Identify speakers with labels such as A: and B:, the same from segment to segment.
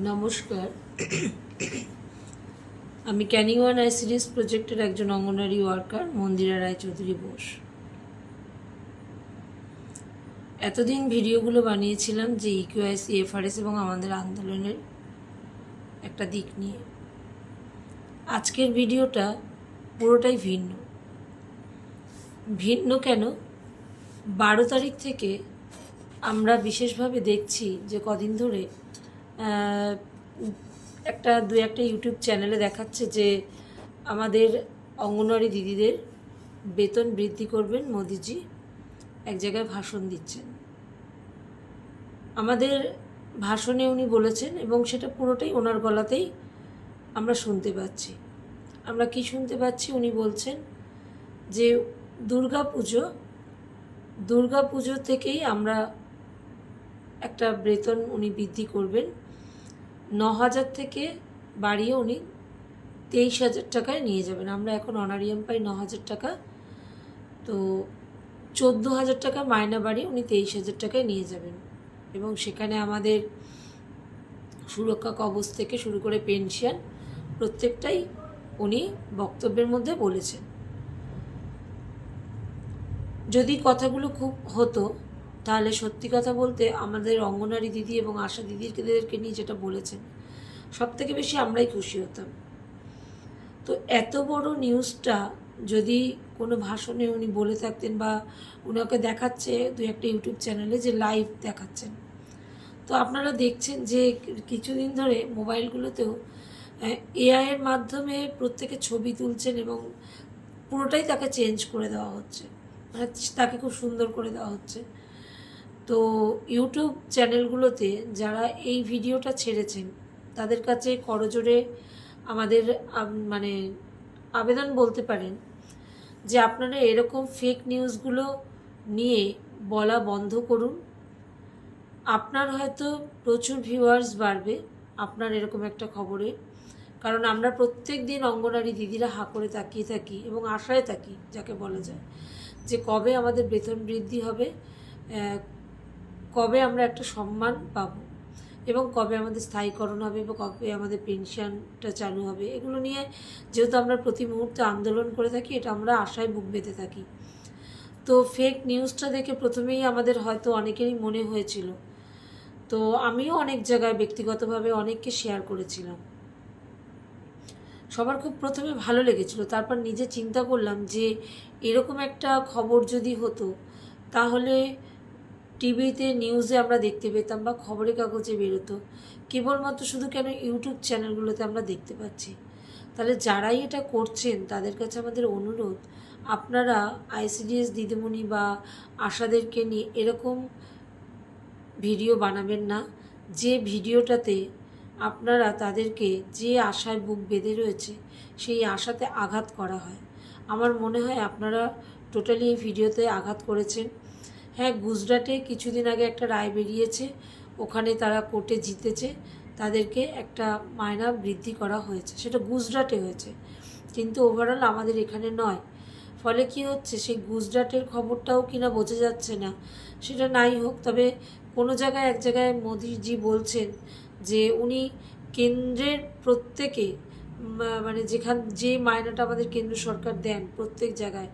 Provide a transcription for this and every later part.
A: নমস্কার। আমি Canning one ICDS প্রজেক্টের একজন অঙ্গনওয়াড়ি ওয়ার্কার মন্দিরা রায়চৌধুরী বোস। এতদিন ভিডিওগুলো বানিয়েছিলাম যে ইকিউআইসি, এফআরএস এবং আমাদের আন্দোলনের একটা দিক নিয়ে। আজকের ভিডিওটা পুরোটাই ভিন্ন। ভিন্ন কেন? 12 তারিখ থেকে আমরা বিশেষভাবে দেখছি যে কদিন ধরে দু একটা ইউটিউব চ্যানেলে দেখাচ্ছে যে আমাদের অঙ্গনওয়াড়ি দিদিদের বেতন বৃদ্ধি করবেন মোদিজি, এক জায়গায় ভাষণ দিচ্ছেন। আমাদের ভাষণে উনি বলেছেন এবং সেটা পুরোটাই ওনার গলাতেই আমরা শুনতে পাচ্ছি। আমরা কি শুনতে পাচ্ছি? উনি বলছেন যে দুর্গা পুজো থেকেই আমরা একটা বেতন উনি বৃদ্ধি করবেন। 9,000 থেকে বাড়িয়ে উনি 23,000 টাকায় নিয়ে যাবেন। আমরা এখন অনারিয়াম পাই 9,000 টাকা, তো 14,000 টাকা মায়না বাড়িয়ে উনি 23,000 টাকায় নিয়ে যাবেন। এবং সেখানে আমাদের সুরক্ষা কবচ থেকে শুরু করে পেনশন প্রত্যেকটাই উনি বক্তব্যের মধ্যে বলেছেন। যদি কথাগুলো খুব হতো তাহলে সত্যি কথা বলতে আমাদের অঙ্গনওয়াড়ি দিদি এবং আশা দিদিদেরকে নিয়ে যেটা বলেছেন সব থেকে বেশি আমরাই খুশি হতাম। তো এত বড় নিউজটা যদি কোনো ভাষণে উনি বলে থাকতেন বা ওনাকে দেখাচ্ছে দু একটা ইউটিউব চ্যানেলে যে লাইভ দেখাচ্ছেন, তো আপনারা দেখছেন যে কিছুদিন ধরে মোবাইলগুলোতেও এআইয়ের মাধ্যমে প্রত্যেকে ছবি তুলছেন এবং পুরোটাই তাকে চেঞ্জ করে দেওয়া হচ্ছে, মানে তাকে খুব সুন্দর করে দেওয়া হচ্ছে। তো ইউটিউব চ্যানেলগুলোতে যারা এই ভিডিওটা ছেড়েছেন তাদের কাছে করজোড়ে আমাদের মানে আবেদন বলতে পারেন যে আপনারা এরকম ফেক নিউজগুলো নিয়ে বলা বন্ধ করুন। আপনার হয়তো প্রচুর ভিউয়ার্স বাড়বে আপনার এরকম একটা খবরে, কারণ আমরা প্রত্যেক দিন অঙ্গনওয়াড়ি দিদিরা হাঁ করে তাকিয়ে থাকি এবং আশায় থাকি, যাকে বলা যায়, যে কবে আমাদের বেতন বৃদ্ধি হবে, কবে আমরা একটা সম্মান পাবো এবং কবে আমাদের স্থায়ীকরণ হবে বা কবে আমাদের পেনশনটা চালু হবে। এগুলো নিয়ে যেহেতু আমরা প্রতি মুহূর্তে আন্দোলন করে থাকি, এটা আমরা আশায় বুক বেঁধে থাকি। তো ফেক নিউজটা দেখে প্রথমেই আমাদের হয়তো অনেকেরই মনে হয়েছিল, তো আমিও অনেক জায়গায় ব্যক্তিগতভাবে অনেককে শেয়ার করেছিলাম। সবার খুব প্রথমে ভালো লেগেছিল, তারপর নিজে চিন্তা করলাম যে এরকম একটা খবর যদি হতো তাহলে টিভিতে নিউজে আমরা দেখতে পেতাম বা খবরের কাগজে বেরোতো, কেবলমাত্র শুধু কেন ইউটিউব চ্যানেলগুলোতে আমরা দেখতে পাচ্ছি। তাহলে যারাই এটা করছেন তাদের কাছে আমাদের অনুরোধ, আপনারা আইসিডিএস দিদিমণি বা আশাদেরকে নিয়ে এরকম ভিডিও বানাবেন না যে ভিডিওটাতে আপনারা তাদেরকে যে আশায় বুক বেঁধে রয়েছে সেই আশাতে আঘাত করা হয়। আমার মনে হয় আপনারা টোটালি এই ভিডিওতে আঘাত করেছেন। হ্যাঁ, গুজরাটে কিছুদিন আগে একটা রায় বেরিয়েছে, ওখানে তারা কোর্টে জিতেছে, তাদেরকে একটা মায়না বৃদ্ধি করা হয়েছে, সেটা গুজরাটে হয়েছে, কিন্তু ওভারঅল আমাদের এখানে নয়। ফলে কি হচ্ছে, সেই গুজরাটের খবরটাও কিনা বোঝা যাচ্ছে না। সেটা নাই হোক, তবে কোনো জায়গায় এক জায়গায় মোদিজি বলছেন যে উনি কেন্দ্রের প্রত্যেকে মানে যে মায়নাটা আমাদের কেন্দ্র সরকার দেন প্রত্যেক জায়গায়,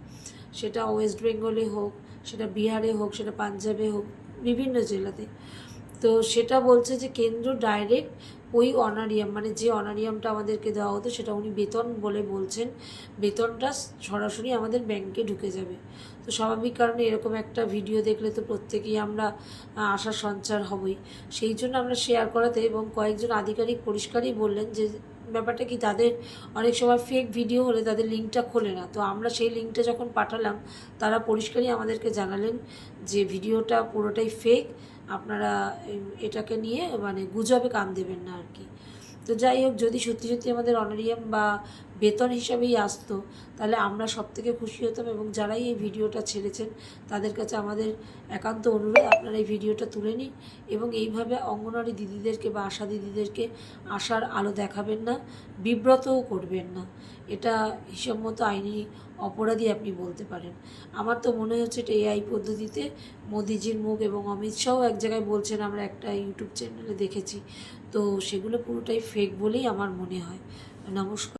A: সেটা ওয়েস্ট বেঙ্গলে হোক, সেটা বিহারে হোক, সেটা পাঞ্জাবে হোক, বিভিন্ন জেলাতে, তো সেটা বলছে যে কেন্দ্র ডাইরেক্ট ওই অনারিয়াম, মানে যে অনারিয়ামটা আমাদেরকে দেওয়া হতো সেটা উনি বেতন বলে বলছেন, বেতনটা সরাসরি আমাদের ব্যাংকে ঢুকে যাবে। তো স্বাভাবিক কারণে এরকম একটা ভিডিও দেখলে তো প্রত্যেকেই আমরা আশা সঞ্চার হবই, সেই জন্য আমরা শেয়ার করাতে, এবং কয়েকজন আধিকারিক পরিষ্কারই বললেন যে ব্যাপারটা কি, তাদের অনেক সময় ফেক ভিডিও হলে তাদের লিঙ্কটা খোলে না, তো আমরা সেই লিঙ্কটা যখন পাঠালাম তারা পরিষ্কারই আমাদেরকে জানালেন যে ভিডিওটা পুরোটাই ফেক, আপনারা এটাকে নিয়ে মানে গুজবে কান দেবেন না আর কি। তো যাই হোক, যদি সত্যি সত্যি আমাদের অনারিয়াম বা বেতন হিসাবেই আসতো, তাহলে আমরা সবথেকে খুশি হতাম। এবং যারাই এই ভিডিওটা ছেড়েছেন তাদের কাছে আমাদের একান্ত অনুরোধ, আপনারা এই ভিডিওটা তুলে নিন এবং এইভাবে অঙ্গনওয়াড়ি দিদিদেরকে বা আশা দিদিদেরকে আশার আলো দেখাবেন না, বিব্রতও করবেন না। এটা হিসাব মতো আইনি অপরাধী আপনি বলতে পারেন। আমার তো মনে হচ্ছে এটা এআই পদ্ধতিতে মোদিজির মুখ, এবং অমিত শাহও এক জায়গায় বলছেন, আমরা একটা ইউটিউব চ্যানেলে দেখেছি। তো সেগুলো পুরোটাই ফেক বলেই আমার মনে হয়। নমস্কার।